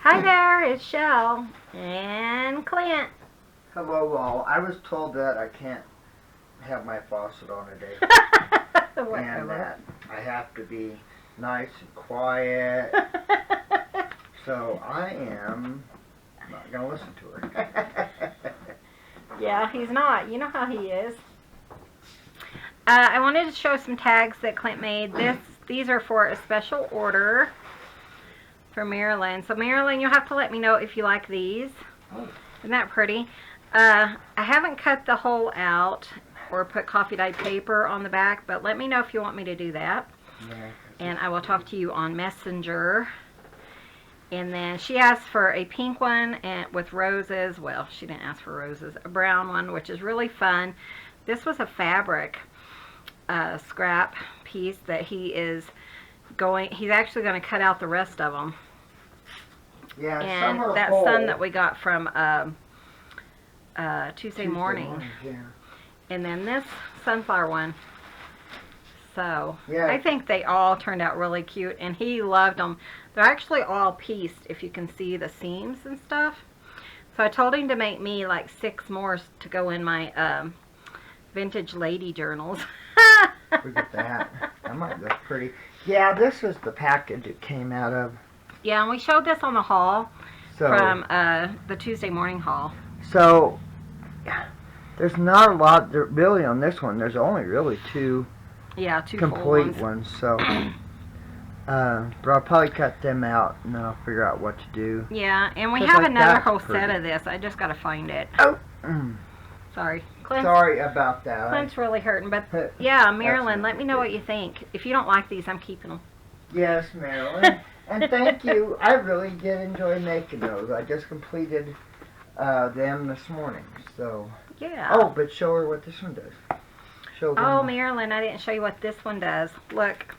Hi there, it's Shell and Clint. Hello all. I was told that I can't have my faucet on today. And Whatever. that I have to be nice and quiet. So I am not going to listen to her. Yeah, he's not. You know how he is. I wanted to show some tags that Clint made. These are for a special order for Marilyn. So Marilyn, you'll have to let me know if you like these. Oh. Isn't that pretty? I haven't cut the hole out or put coffee dyed paper on the back, but let me know if you want me to do that. Yeah. And I will talk to you on Messenger. And then she asked for a pink one and with roses. Well, she didn't ask for roses. A brown one, which is really fun. This was a fabric scrap piece that he's actually going to cut out the rest of them. Yeah, And some are that whole. sun that we got from Tuesday morning. Yeah. And then this sunflower one. So, Yeah. I think they all turned out really cute, and he loved them. They're actually all pieced, if you can see the seams and stuff. So I told him to make me like 6 more to go in my vintage lady journals. Look at that. That might look pretty. Yeah, this is the package it came out of. Yeah, and we showed this on the haul So, from the Tuesday morning haul. So, there's not a lot really on this one. There's only really 2 Yeah, 2 full complete ones. ones. So, but I'll probably cut them out and then I'll figure out what to do. Yeah, and we Just have like another that's whole set pretty. of this. I just got to find it. Oh, Sorry. Clint's, sorry about that. Clint's really hurting, but yeah, Marilyn, not let me know good. what you think. If you don't like these, I'm keeping them. Yes, Marilyn. And thank you. I really did enjoy making those. I just completed them this morning. So. Yeah. Oh, but show her what this one does. Show them. Oh, Marilyn, I didn't show you what this one does. Look.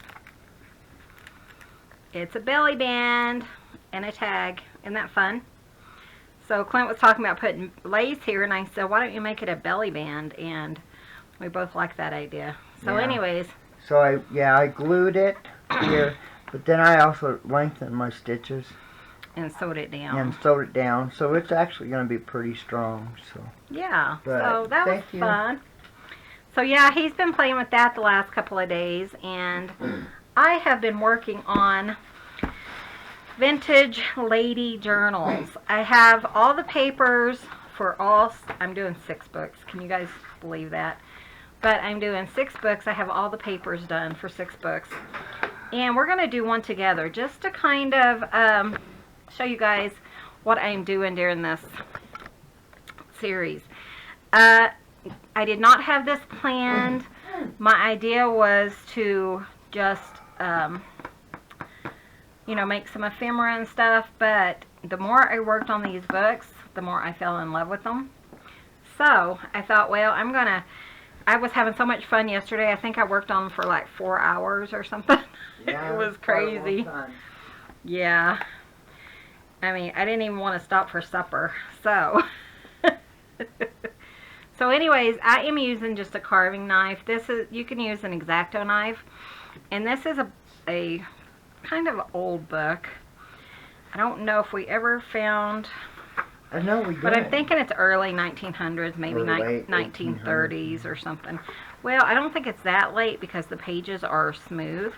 It's a belly band and a tag. Isn't that fun? So Clint was talking about putting lace here, and I said, why don't you make it a belly band? And we both like that idea. So Yeah. anyways. So I glued it here, but then I also lengthened my stitches And sewed it down. and sewed it down, so it's actually going to be pretty strong. So Yeah, But so that was thank you. fun. So yeah, he's been playing with that the last couple of days, and I have been working on vintage lady journals. I have all the papers for I'm doing 6 books. Can you guys believe that? But I'm doing 6 books. I have all the papers done for 6 books. And we're going to do one together just to kind of show you guys what I'm doing during this series. I did not have this planned. My idea was to just, you know, make some ephemera and stuff, but the more I worked on these books, the more I fell in love with them. So I thought, well, I was having so much fun yesterday. I think I worked on them for like 4 hours or something. yeah, It was it's quite a long crazy. time. Yeah. I mean, I didn't even want to stop for supper. So, so anyways, I am using just a carving knife. You can use an X-Acto knife. And this is a kind of old book. I don't know if we ever found, I know we did. but I'm thinking it's early 1900s, maybe Or late 1930s or something. Well, I don't think it's that late because the pages are smooth.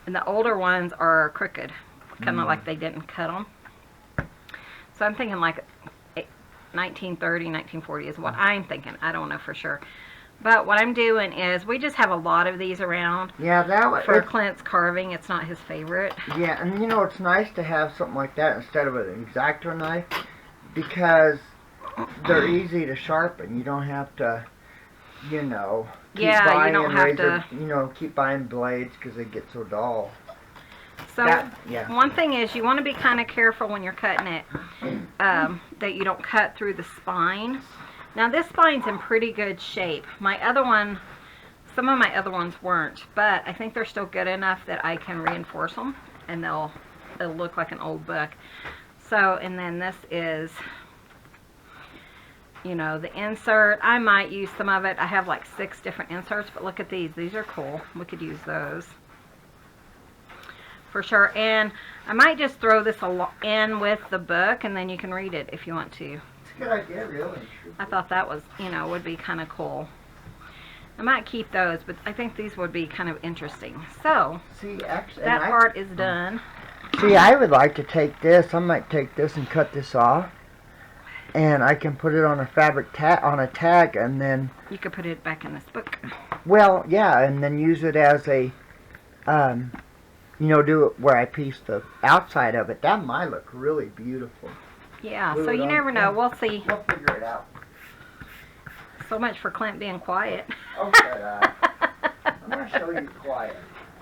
And the older ones are crooked. Kind of like they didn't cut them. So I'm thinking like 1930, 1940 is what I'm thinking. I don't know for sure. But what I'm doing is we just have a lot of these around. Yeah, that was. For Clint's carving, it's not his favorite. Yeah, and you know it's nice to have something like that instead of an X-Acto knife because they're easy to sharpen. You don't have to, you know, keep buying you don't and have razor, to. you know, keep buying blades because they get so dull. So Yeah. one thing is you want to be kind of careful when you're cutting it that you don't cut through the spine. Now this spine's in pretty good shape. Some of my other ones weren't, but I think they're still good enough that I can reinforce them and it'll look like an old book. So, and then this is, you know, the insert. I might use some of it. I have like 6 different inserts, but look at these. These are cool. We could use those for sure. And I might just throw this in with the book, and then you can read it if you want to. It's a good idea, really. I thought that was, would be kind of cool. I might keep those, but I think these would be kind of interesting. So, see, actually, that part is done. See, I would like to take this. I might take this and cut this off, and I can put it on a fabric on a tag, and then you could put it back in this book. Well, yeah, and then use it as a, do it where I piece the outside of it. That might look really beautiful. Yeah, so you never know. We'll see. We'll figure it out. So much for Clint being quiet. Oh, shut up. I'm going to show you quiet.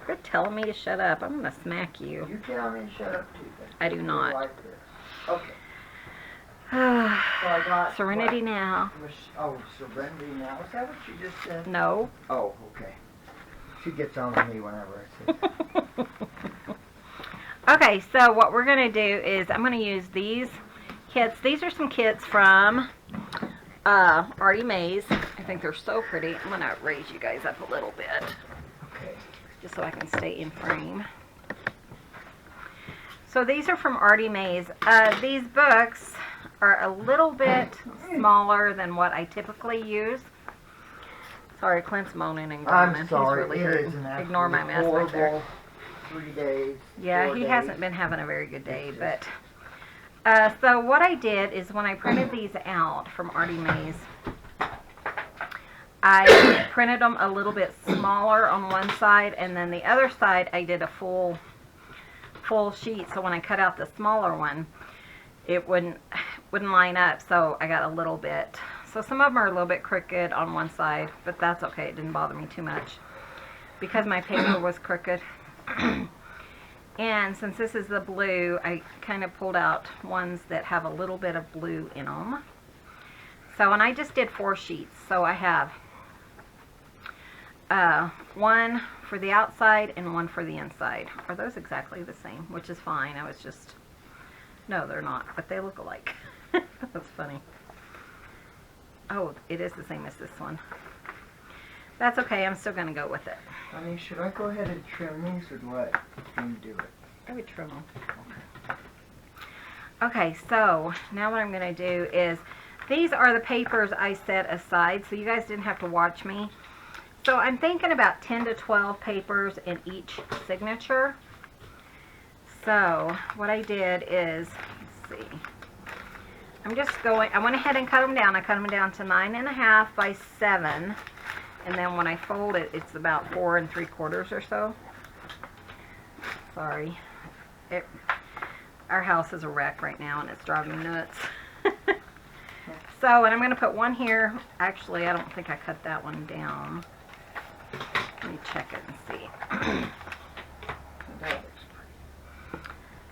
You're telling me to shut up. I'm going to smack you. You tell me to shut up, too. I do not. Like this. Okay. So I got Serenity Now. Oh, Serenity Now. Is that what you just said? No. Oh, okay. She gets on with me whenever I say that. Okay, so what we're going to do is I'm going to use these kits. These are some kits from Artie Mays. I think they're so pretty. I'm going to raise you guys up a little bit. Okay. Just so I can stay in frame. So these are from Artie Mays. These books are a little bit smaller than what I typically use. Sorry, Clint's moaning and groaning. I'm sorry. He's really It hurting. is an Ignore my mess horrible right there. 3 days. Yeah, he hasn't been having a very good day, but so what I did is when I printed these out from Artie Mays, I printed them a little bit smaller on one side, and then the other side I did a full sheet. So when I cut out the smaller one, it wouldn't line up. So I got a little bit. So some of them are a little bit crooked on one side, but that's okay. It didn't bother me too much because my paper was crooked. And since this is the blue, I kind of pulled out ones that have a little bit of blue in them. So, and I just did 4 sheets. So I have one for the outside and one for the inside. Are those exactly the same? Which is fine. I was just, no, they're not, but they look alike. That's funny. Oh, it is the same as this one. That's okay. I'm still going to go with it. Honey, should I go ahead and trim these or what? You do it. I would trim them. Okay, so now what I'm going to do is, these are the papers I set aside, so you guys didn't have to watch me. So I'm thinking about 10 to 12 papers in each signature. So what I did is, let's see, I went ahead and cut them down. I cut them down to 9.5 by 7. And then when I fold it, it's about 4 3/4 or so. Sorry. Our house is a wreck right now, and it's driving me nuts. So, and I'm going to put one here. Actually, I don't think I cut that one down. Let me check it and see.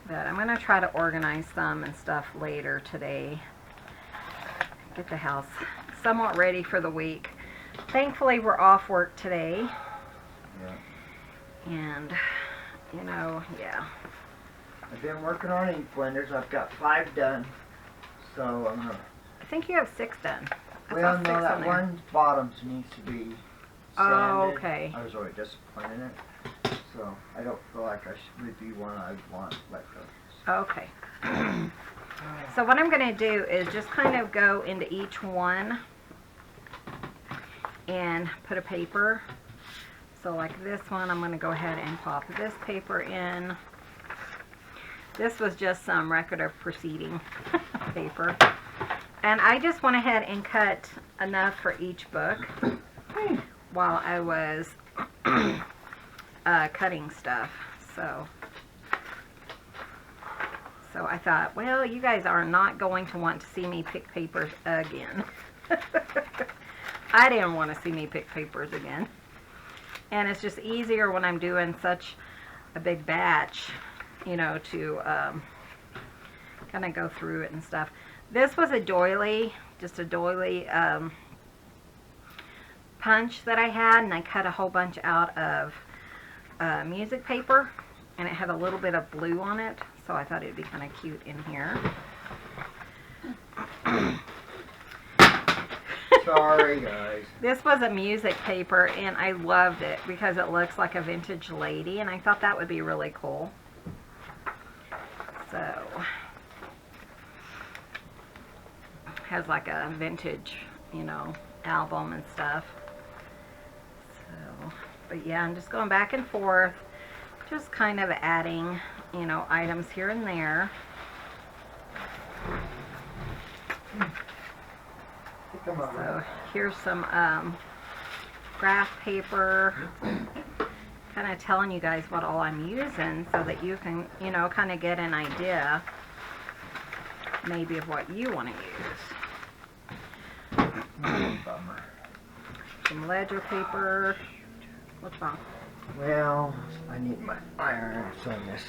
But I'm going to try to organize some and stuff later today. Get the house somewhat ready for the week. Thankfully, we're off work today. Yeah. And, yeah. I've been working on ink blenders. I've got 5 done. So I'm gonna. I think you have 6 done. Well, no, that one bottoms needs to be sanded. Oh, okay. I was already disappointed in it. So I don't feel like I would be one I'd want like this. Okay. So what I'm going to do is just kind of go into each one and put a paper. So like this one, I'm going to go ahead and pop this paper in. This was just some record of proceeding paper. And I just went ahead and cut enough for each book while I was cutting stuff. So I thought, well, you guys are not going to want to see me pick papers again. I didn't want to see me pick papers again. And it's just easier when I'm doing such a big batch, to kind of go through it and stuff. This was a doily, just a doily punch that I had, and I cut a whole bunch out of music paper, and it had a little bit of blue on it, so I thought it would be kind of cute in here. Sorry, guys. This was a music paper, and I loved it because it looks like a vintage lady, and I thought that would be really cool. So, has like a vintage, you know, album and stuff. So, but yeah, I'm just going back and forth, just kind of adding, you know, items here and there. So here's some graph paper, kind of telling you guys what all I'm using so that you can, you know, kind of get an idea maybe of what you want to use. Bummer. Some ledger paper. What's wrong? Well, I need my irons on this.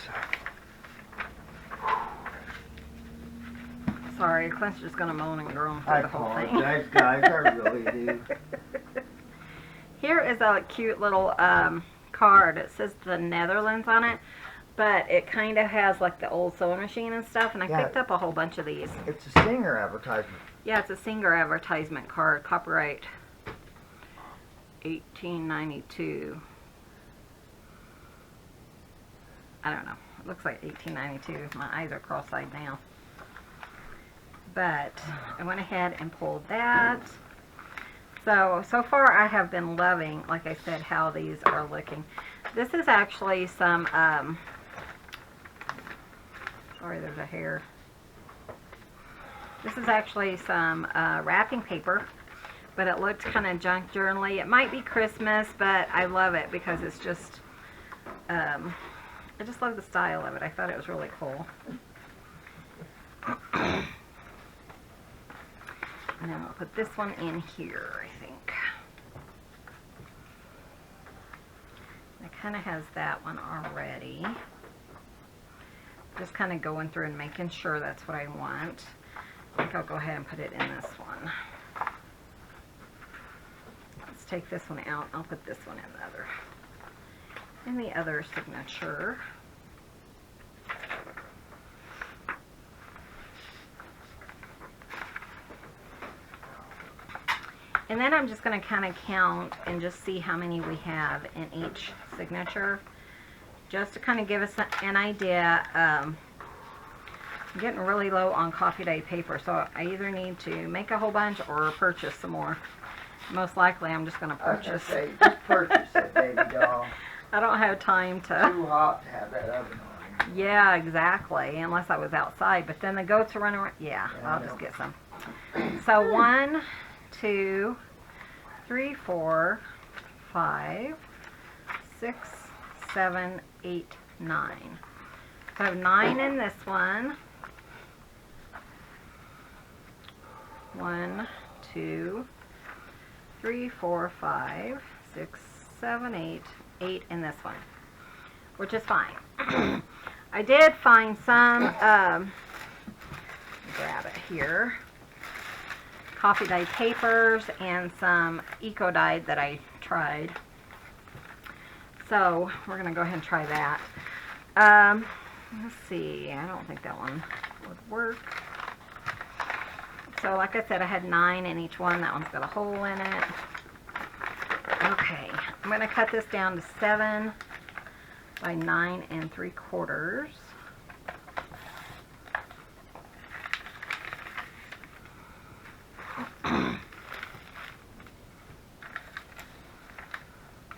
Sorry, Clint's just going to moan and groan I through the whole thing. apologize, guys. I really do. Here is a cute little card. It says the Netherlands on it, but it kind of has like the old sewing machine and stuff, and I Yeah. picked up a whole bunch of these. It's a Singer advertisement. Yeah, it's a Singer advertisement card, copyright 1892. I don't know. It looks like 1892. My eyes are cross-eyed now. But I went ahead and pulled that. So far I have been loving, like I said, how these are looking. This is actually some, sorry, there's a hair. This is actually some wrapping paper, but it looked kind of junk journal-y. It might be Christmas, but I love it because it's just, I just love the style of it. I thought it was really cool. And then we'll put this one in here, I think. It kind of has that one already. Just kind of going through and making sure that's what I want. I think I'll go ahead and put it in this one. Let's take this one out. I'll put this one in the other signature. And then I'm just going to kind of count and just see how many we have in each signature, just to kind of give us an idea. I'm getting really low on coffee day paper, so I either need to make a whole bunch or purchase some more. Most likely I'm just going to purchase. I was gonna say, just purchase it, baby doll. I don't have time to. Too hot to have that oven on. Yeah, exactly, unless I was outside. But then the goats are running around. Yeah, I'll just get some. So 1, 2, 3, 4, 5, 6, 7, 8, 9. So I have 9 in this one. 1, 2, 3, 4, 5, 6, 7, 8, 8 in this one, which is fine. I did find some, grab it here, coffee dye papers and some eco dye that I tried. So we're going to go ahead and try that. Let's see, I don't think that one would work. So like I said, I had 9 in each one. That one's got a hole in it. Okay, I'm going to cut this down to 7 by 9 3/4.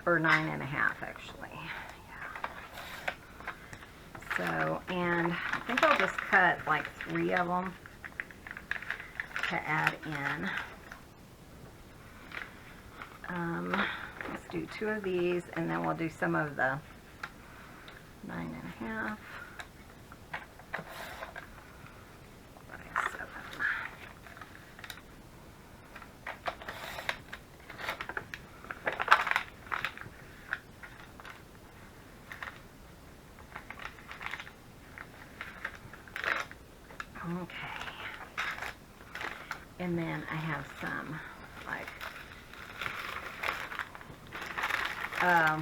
Or 9 1/2 actually. Yeah. So, and I think I'll just cut like 3 of them to add in. Let's do 2 of these, and then we'll do some of the 9 1/2 by 7. Okay. And then I have some, like,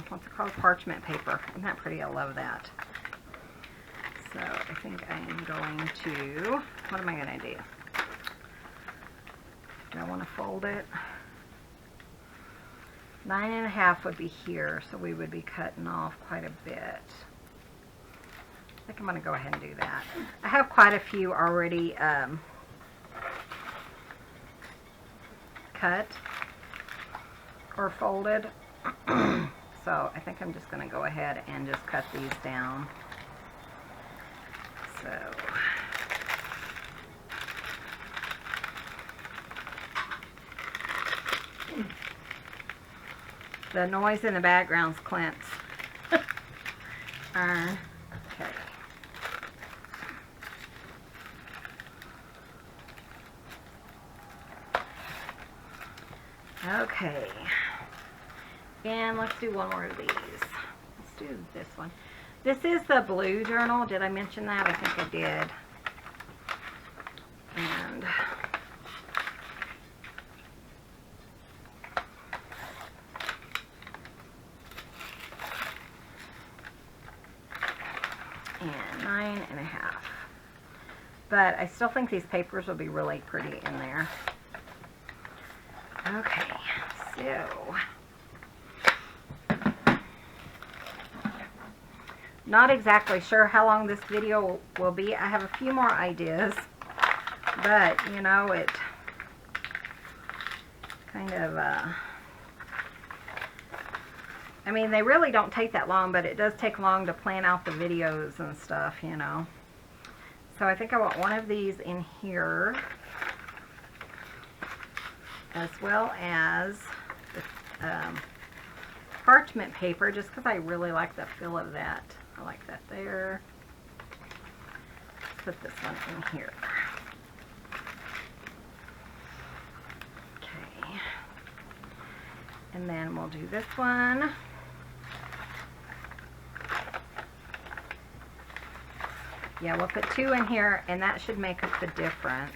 what's it called? Parchment paper. Isn't that pretty? I love that. So I think I am going to, what am I going to do? Do I want to fold it? 9 1/2 would be here, so we would be cutting off quite a bit. I think I'm going to go ahead and do that. I have quite a few already cut or folded. So I think I'm just going to go ahead and just cut these down. So the noise in the background's Clint's iron. Okay. Okay. And let's do one more of these. Let's do this one. This is the blue journal. Did I mention that? I think I did. And 9.5. But I still think these papers will be really pretty in there. Okay, so not exactly sure how long this video will be. I have a few more ideas, but you know, it kind of I mean, they really don't take that long, but it does take long to plan out the videos and stuff, you know. So I think I want one of these in here, as well as the parchment paper, just because I really like the feel of that. I like that there. Put this one in here. Okay. And then we'll do this one. Yeah, we'll put 2 in here, and that should make up the difference.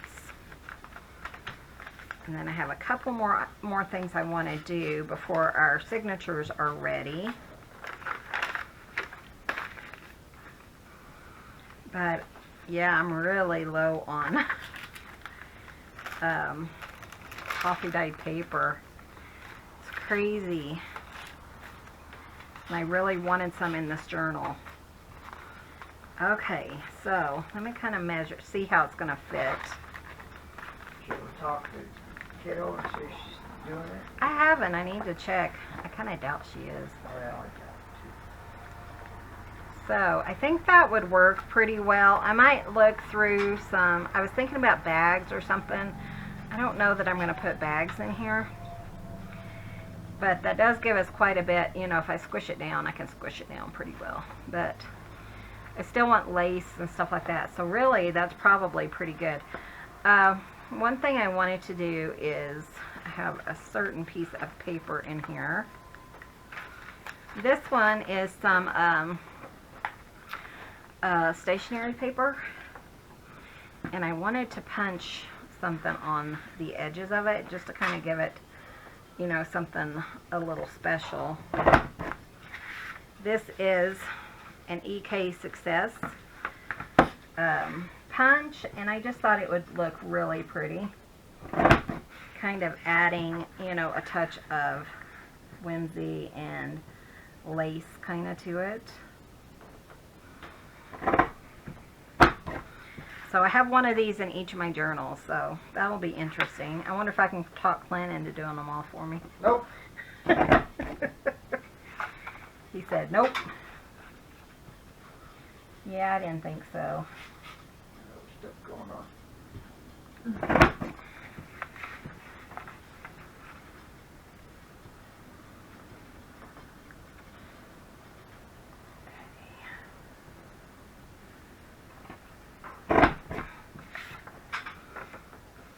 And then I have a couple more things I want to do before our signatures are ready. But yeah, I'm really low on coffee dyed paper. It's crazy. And I really wanted some in this journal. Okay, so let me kind of measure, see how it's going to fit. Should we talk to kiddo and see if she's doing it? I haven't. I need to check. I kind of doubt she is. Well, So I think that would work pretty well. I might look through some, I was thinking about bags or something. I don't know that I'm going to put bags in here. But that does give us quite a bit. You know, if I squish it down, I can squish it down pretty well. But I still want lace and stuff like that. So really, that's probably pretty good. One thing I wanted to do is have a certain piece of paper in here. This one is some stationery paper. And I wanted to punch something on the edges of it just to kind of give it, you know, something a little special. This is an EK Success punch, and I just thought it would look really pretty, kind of adding, you know, a touch of whimsy and lace kind of to it. So I have one of these in each of my journals, so that'll be interesting. I wonder if I can talk Clint into doing them all for me. Nope. He said nope. Yeah, I didn't think so. Stuff going on.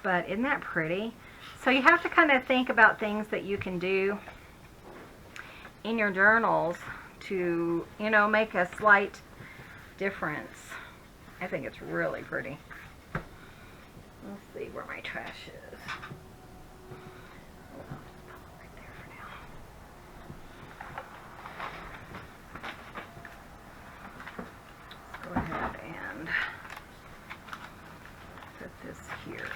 But isn't that pretty? So you have to kind of think about things that you can do in your journals to, you know, make a slight difference. I think it's really pretty. Let's see where my trash is. Right there for now. Let's go ahead and put this here.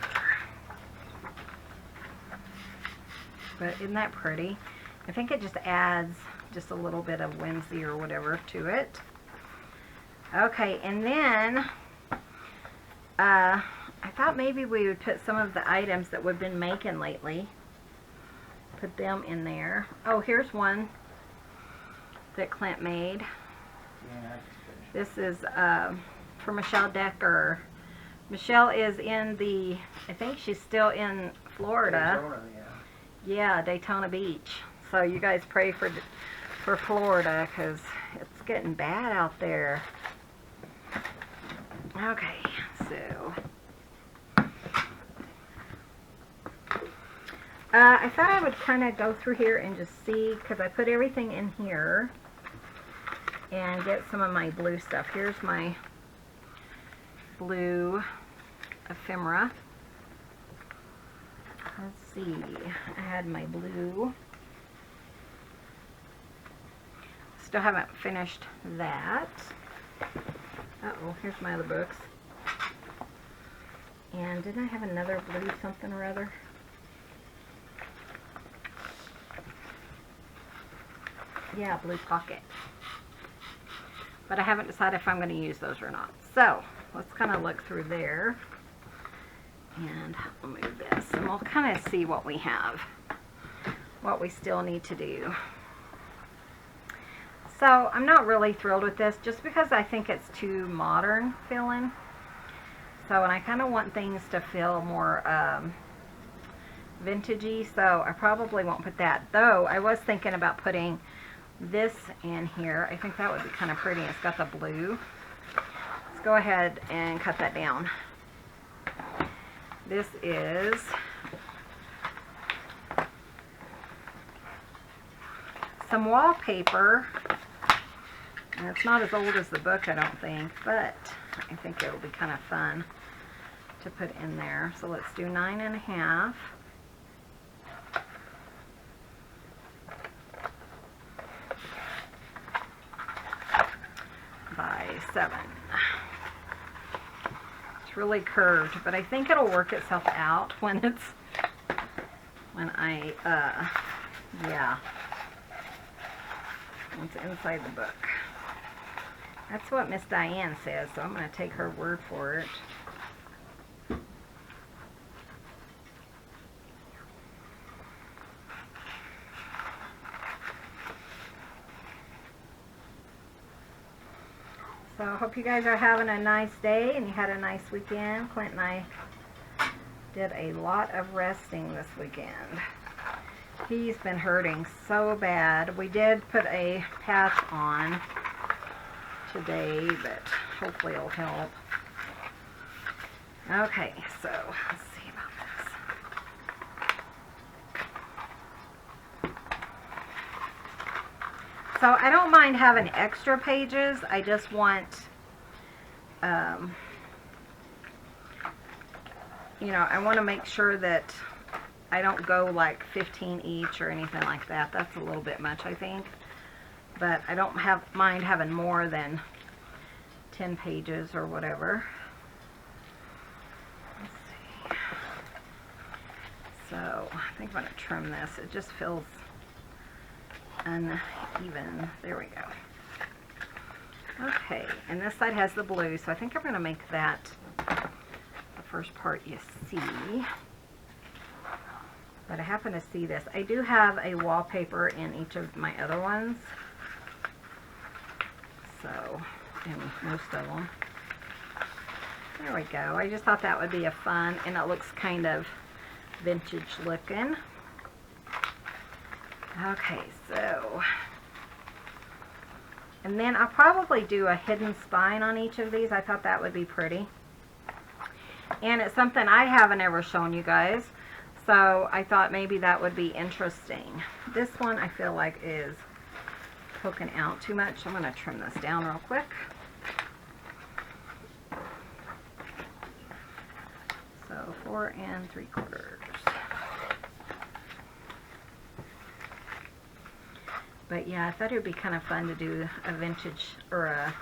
But isn't that pretty? I think it just adds just a little bit of whimsy or whatever to it. Okay, and then I thought maybe we would put some of the items that we've been making lately. Put them in there. Oh, here's one that Clint made. Yeah. This is for Michelle Decker. Michelle is in the, I think she's still in Florida. Arizona, yeah. Yeah, Daytona Beach. So you guys pray for Florida, because it's getting bad out there. Okay, so I thought I would kind of go through here and just see, because I put everything in here, and get some of my blue stuff. Here's my blue ephemera. Let's see, I had my blue. Still haven't finished that. Uh-oh, here's my other books. And didn't I have another blue something or other? Yeah, blue pocket. But I haven't decided if I'm going to use those or not. So, let's kind of look through there. And I'll move this. And we'll kind of see what we have. What we still need to do. So, I'm not really thrilled with this just because I think it's too modern feeling. So, and I kind of want things to feel more vintagey. So, I probably won't put that. Though, I was thinking about putting this in here. I think that would be kind of pretty. It's got the blue. Let's go ahead and cut that down. This is some wallpaper. And it's not as old as the book, I don't think, but I think it'll be kind of fun to put in there. So let's do 9.5. By 7. It's really curved, but I think it'll work itself out when once inside the book. That's what Miss Diane says, so I'm going to take her word for it. So I hope you guys are having a nice day and you had a nice weekend. Clint and I did a lot of resting this weekend. He's been hurting so bad. We did put a patch on today, but hopefully it'll help. Okay, so let's see about this. So I don't mind having extra pages. I just want, you know, I want to make sure that I don't go like 15 each or anything like that. That's a little bit much, I think. But I don't mind having more than 10 pages or whatever. Let's see. So I think I'm going to trim this. It just feels uneven. There we go. Okay, and this side has the blue, so I think I'm going to make that the first part you see. But I happen to see this. I do have a wallpaper in each of my other ones. So, in most of them. There we go. I just thought that would be a fun, and it looks kind of vintage looking. Okay, so, and then I'll probably do a hidden spine on each of these. I thought that would be pretty. And it's something I haven't ever shown you guys. So I thought maybe that would be interesting. This one I feel like is poking out too much. I'm going to trim this down real quick. So 4 3/4. But yeah, I thought it would be kind of fun to do a vintage or a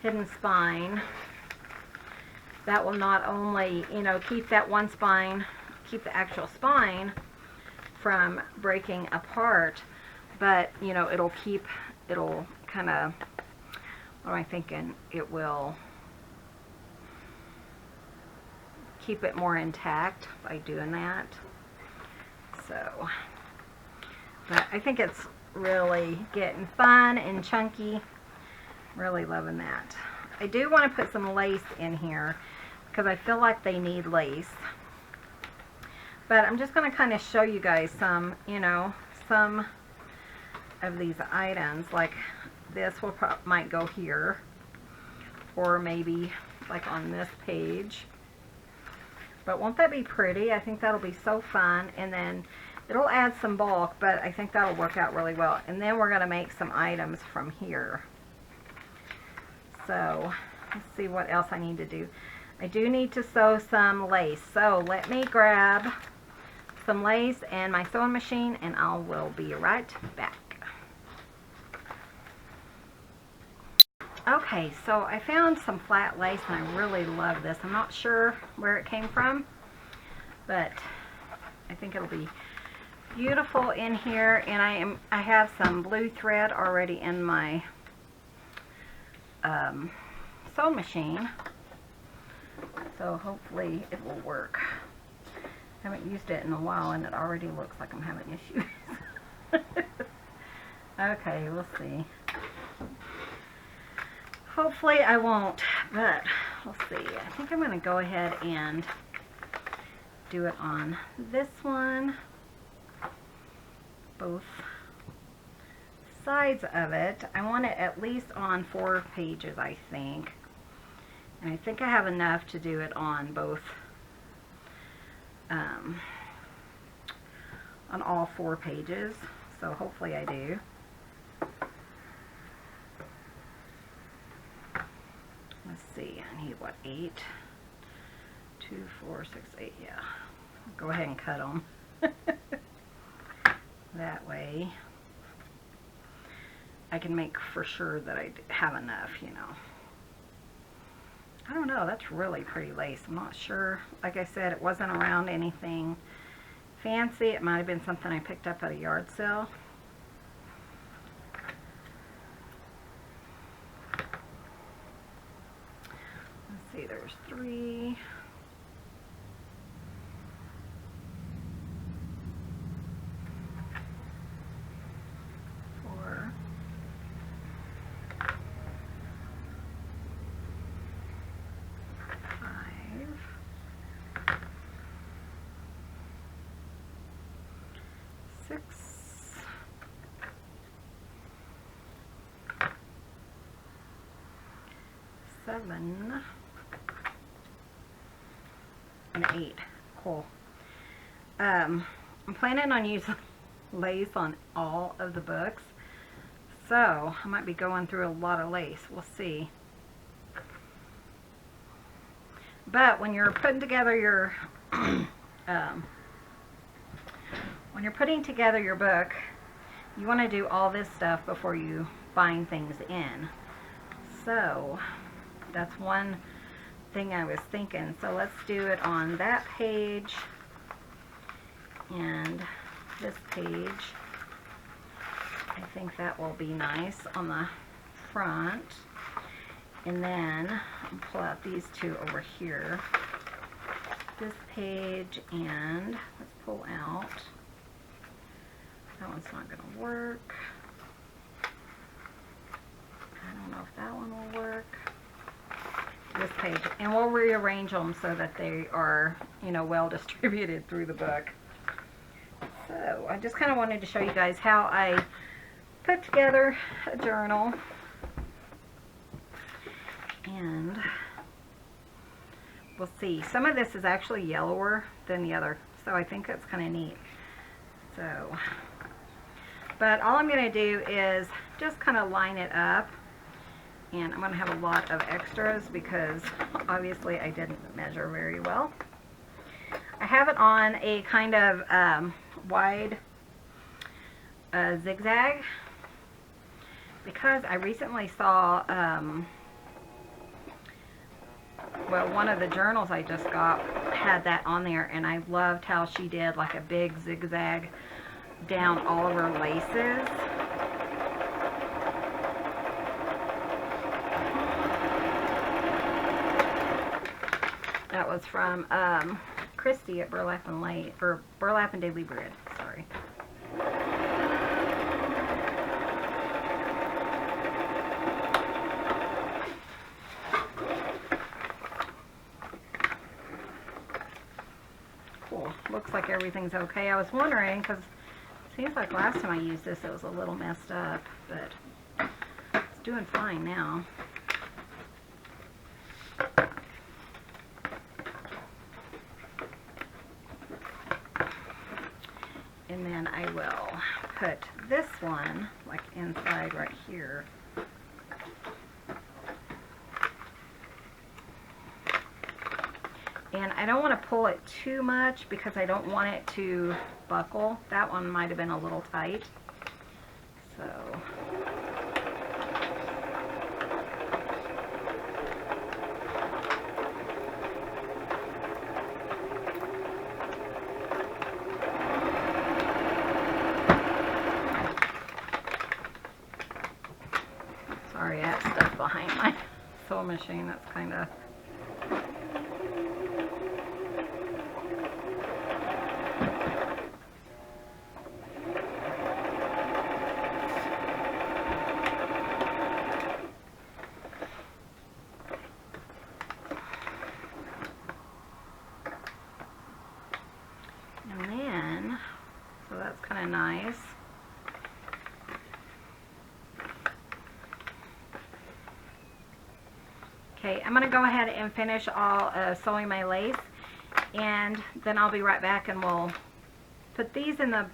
hidden spine. That will not only, you know, keep that one spine, keep the actual spine from breaking apart, but, you know, it'll kind of what am I thinking? It will keep it more intact by doing that. So, but I think it's really getting fun and chunky. Really loving that. I do want to put some lace in here because I feel like they need lace. But I'm just going to kind of show you guys some, you know, some of these items. Like this might go here, or maybe like on this page. But won't that be pretty? I think that'll be so fun. And then it'll add some bulk, but I think that'll work out really well. And then we're going to make some items from here. So let's see what else I need to do. I do need to sew some lace. So let me grab some lace and my sewing machine, and I will be right back. Okay, so I found some flat lace and I really love this. I'm not sure where it came from, but I think it'll be beautiful in here. And I have some blue thread already in my sewing machine, so hopefully it will work. I haven't used it in a while and it already looks like I'm having issues. Okay, we'll see. Hopefully I won't, but we'll see. I think I'm going to go ahead and do it on this one, both sides of it. I want it at least on 4 pages, I think. And I think I have enough to do it on both, on all 4 pages. So hopefully I do. Let's see, I need what, 8? 2, 4, 6, 8, yeah. Go ahead and cut them. That way I can make for sure that I have enough, you know. I don't know, that's really pretty lace. I'm not sure. Like I said, it wasn't around anything fancy. It might have been something I picked up at a yard sale. Let's see, there's 3. 4. 5. 6. 7. And 8. Cool. I'm planning on using lace on all of the books, so I might be going through a lot of lace. We'll see. But when you're putting together your book, you want to do all this stuff before you bind things in. So that's one thing I was thinking. So let's do it on that page and this page. I think that will be nice on the front. And then I'll pull out these 2 over here. This page, and let's pull out. That one's not going to work. I don't know if that one will work. This page, and we'll rearrange them so that they are, you know, well distributed through the book. So I just kind of wanted to show you guys how I put together a journal. And we'll see. Some of this is actually yellower than the other, so I think that's kind of neat. So, but all I'm going to do is just kind of line it up. And I'm going to have a lot of extras because obviously I didn't measure very well. I have it on a kind of wide zigzag because I recently saw, well, one of the journals I just got had that on there, and I loved how she did like a big zigzag down all of her laces. That was from Christy at Burlap and Late, or Burlap and Daily Bread, sorry. Cool. Looks like everything's okay. I was wondering, because it seems like last time I used this it was a little messed up, but it's doing fine now. And then I will put this one like inside right here. And I don't want to pull it too much because I don't want it to buckle. That one might have been a little tight. So sorry, I have stuff behind my sewing machine. That's kind of... And then, so that's kind of nice. Okay, I'm going to go ahead and finish all sewing my lace, and then I'll be right back and we'll put these in the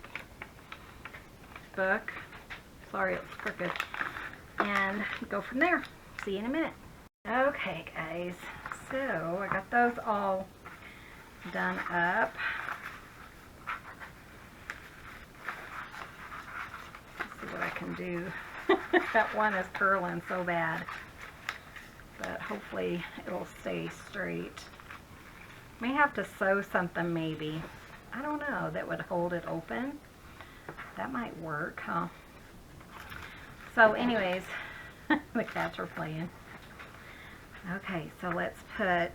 book. Sorry, it's crooked. And go from there. See you in a minute. Okay, guys, so I got those all done up. Let's see what I can do. That one is curling so bad, but hopefully it'll stay straight. May have to sew something maybe. I don't know, that would hold it open. That might work, huh? So anyways, the cats are playing. Okay, so let's put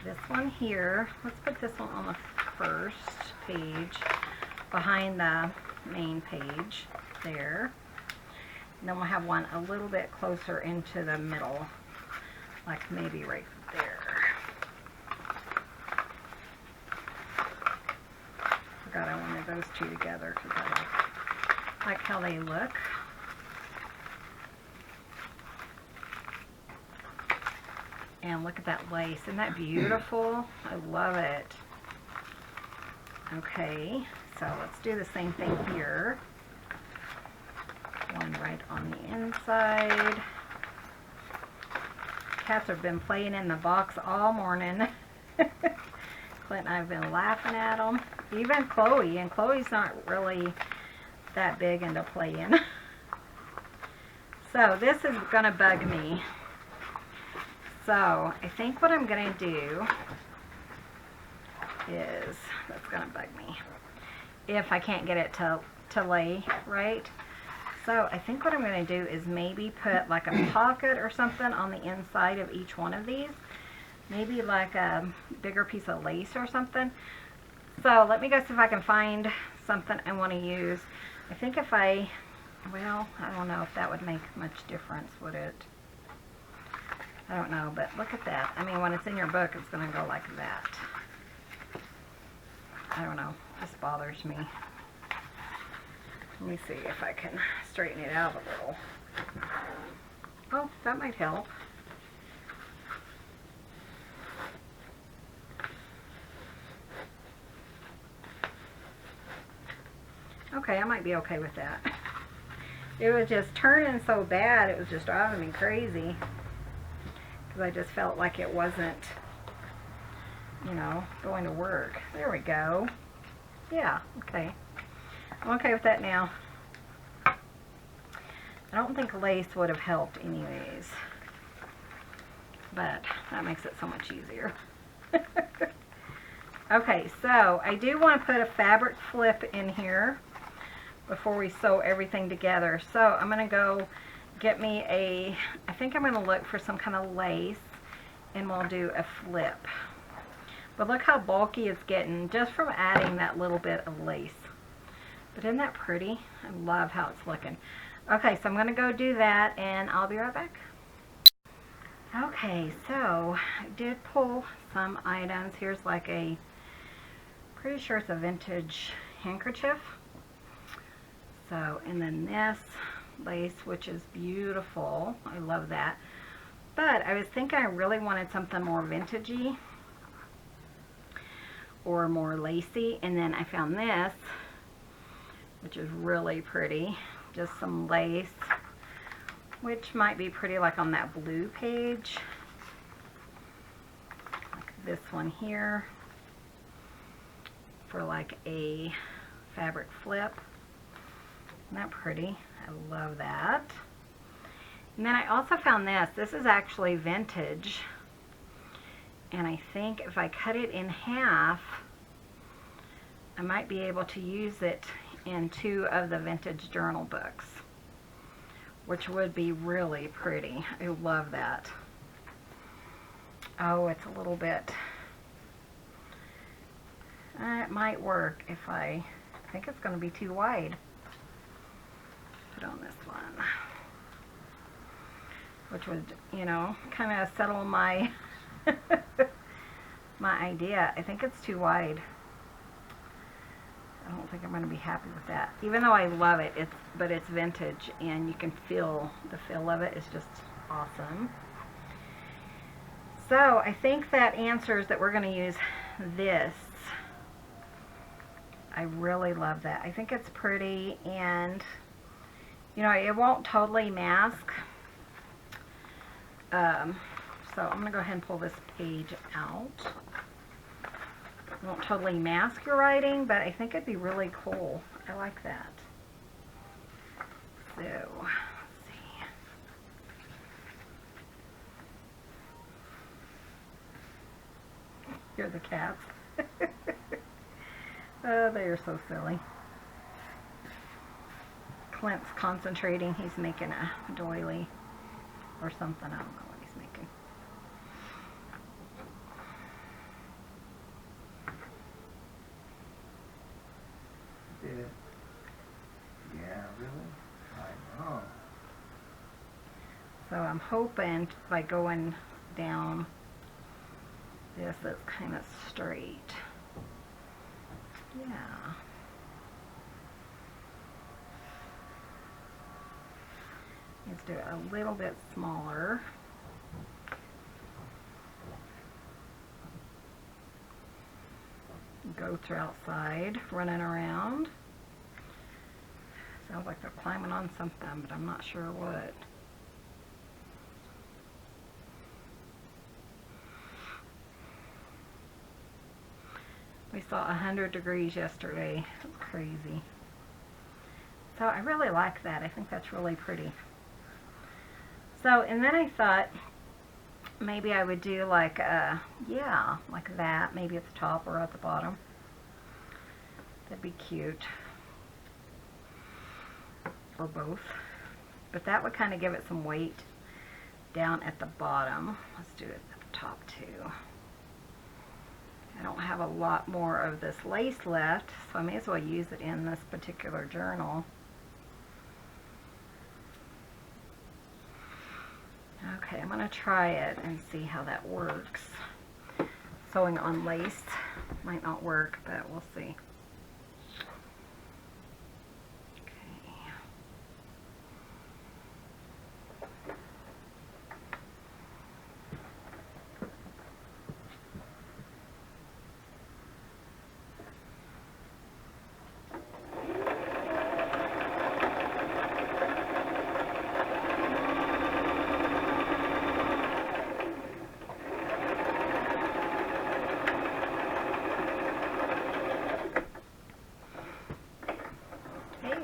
this one here. Let's put this one on the first page behind the main page there. And then we'll have one a little bit closer into the middle, like maybe right there. Forgot I wanted those two together because I like how they look. And look at that lace. Isn't that beautiful? I love it. Okay, so let's do the same thing here. One right on the inside. Cats have been playing in the box all morning. Clint and I have been laughing at them. Even Chloe, and Chloe's not really that big into playing. So this is going to bug me. So I think what I'm going to do is, that's going to bug me, if I can't get it to lay right. So I think what I'm going to do is maybe put like a pocket or something on the inside of each one of these. Maybe like a bigger piece of lace or something. So let me go see if I can find something I want to use. I think if I, well, I don't know if that would make much difference, would it? I don't know, but look at that. I mean, when it's in your book, it's going to go like that. I don't know. This bothers me. Let me see if I can straighten it out a little. Oh, that might help. Okay, I might be okay with that. It was just turning so bad, it was just driving me crazy. Because I just felt like it wasn't, you know, going to work. There we go. Yeah, okay. I'm okay with that now. I don't think lace would have helped anyways. But that makes it so much easier. Okay, so I do want to put a fabric flip in here before we sew everything together. So I'm going to go get me a, I think I'm going to look for some kind of lace, and we'll do a flip. But look how bulky it's getting just from adding that little bit of lace. But isn't that pretty? I love how it's looking. Okay, so I'm going to go do that, and I'll be right back. Okay, so I did pull some items. Here's like a, pretty sure it's a vintage handkerchief. So, and then this lace, which is beautiful. I love that. But I was thinking I really wanted something more vintagey or more lacy, and then I found this, which is really pretty. Just some lace, which might be pretty like on that blue page. Like this one here for like a fabric flip. Isn't that pretty? I love that. And then I also found this. This is actually vintage. And I think if I cut it in half, I might be able to use it in 2 of the vintage journal books, which would be really pretty. I love that. Oh, it's a little bit, it might work if I think it's going to be too wide. Put on this one, which would, you know, kind of settle my my idea. I think it's too wide. I don't think I'm going to be happy with that. Even though I love it, but it's vintage, and you can feel the feel of it is just awesome. So I think that answers that we're going to use this. I really love that. I think it's pretty, and you know, it won't totally mask. So I'm going to go ahead and pull this page out. It won't totally mask your writing, but I think it'd be really cool. I like that. So, let's see. Here are the cats. Oh, they are so silly. Clint's concentrating. He's making a doily or something. I don't know what he's making. Yeah, really? I know. So I'm hoping by going down this, it's kind of straight. Yeah. Let's do it a little bit smaller. Goats are outside running around. Sounds like they're climbing on something, but I'm not sure what. We saw 100 degrees yesterday. That's crazy. So I really like that. I think that's really pretty. So, and then I thought maybe I would do like a, yeah, like that, maybe at the top or at the bottom. That'd be cute. Or both. But that would kind of give it some weight down at the bottom. Let's do it at the top too. I don't have a lot more of this lace left, so I may as well use it in this particular journal. Okay, I'm going to try it and see how that works. Sewing on lace might not work, but we'll see.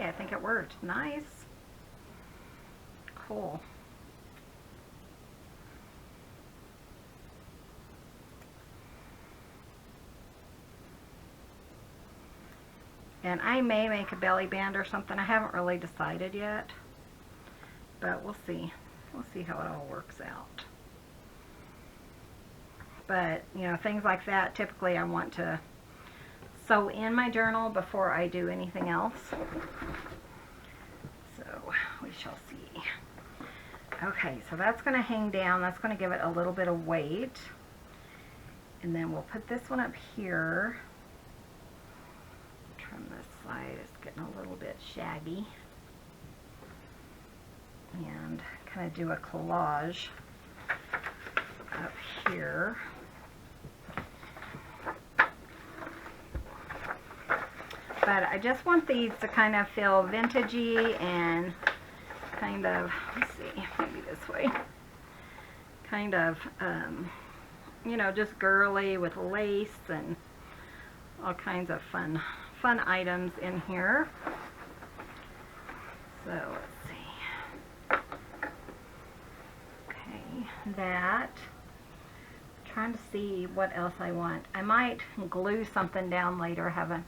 I think it worked. Nice. Cool. And I may make a belly band or something. I haven't really decided yet. But we'll see. We'll see how it all works out. But, you know, things like that, typically I want to sew in my journal before I do anything else. So, we shall see. Okay, so that's going to hang down. That's going to give it a little bit of weight. And then we'll put this one up here. Trim this side. It's getting a little bit shaggy. And kind of do a collage up here. But I just want these to kind of feel vintagey and kind of, let's see, maybe this way, kind of, you know, just girly with lace and all kinds of fun items in here. So let's see. Okay, that. Trying to see what else I want. I might glue something down later. I have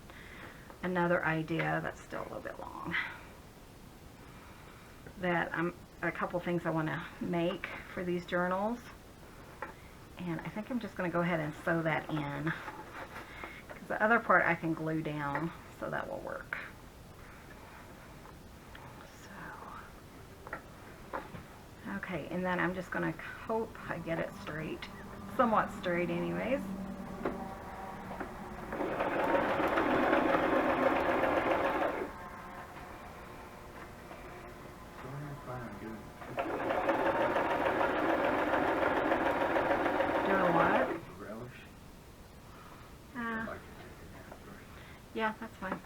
another idea that's still a little bit long. That a couple things I want to make for these journals. And I think I'm just going to go ahead and sew that in. Because the other part I can glue down, so that will work. So, okay, and then I'm just going to hope I get it straight. Somewhat straight anyways. Yeah, that's fine.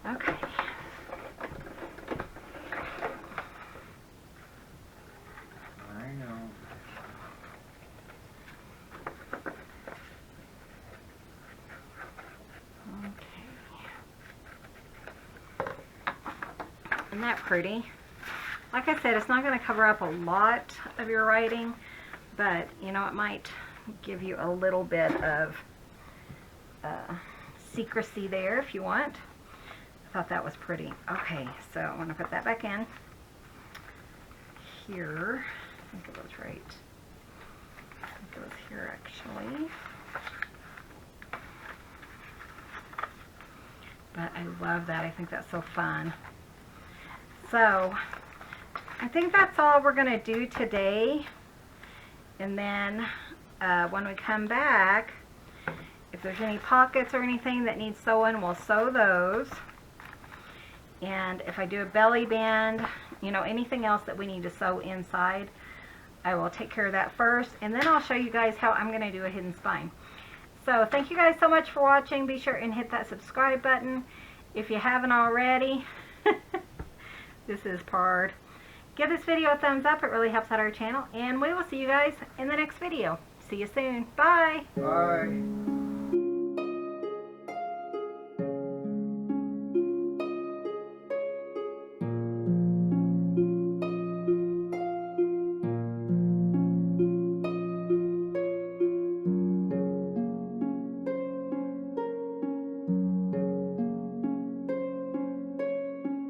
Okay. I know. Okay. Isn't that pretty? Like I said, it's not going to cover up a lot of your writing, but, you know, it might give you a little bit of secrecy there if you want. I thought that was pretty. Okay, so I'm going to put that back in here. I think it was right. I think it was here, actually. But I love that. I think that's so fun. So I think that's all we're going to do today. And then when we come back, if there's any pockets or anything that needs sewing, we'll sew those. And if I do a belly band, you know, anything else that we need to sew inside, I will take care of that first. And then I'll show you guys how I'm going to do a hidden spine. So thank you guys so much for watching. Be sure and hit that subscribe button if you haven't already. This is Pard. Give this video a thumbs up. It really helps out our channel. And we will see you guys in the next video. See you soon. Bye. Bye.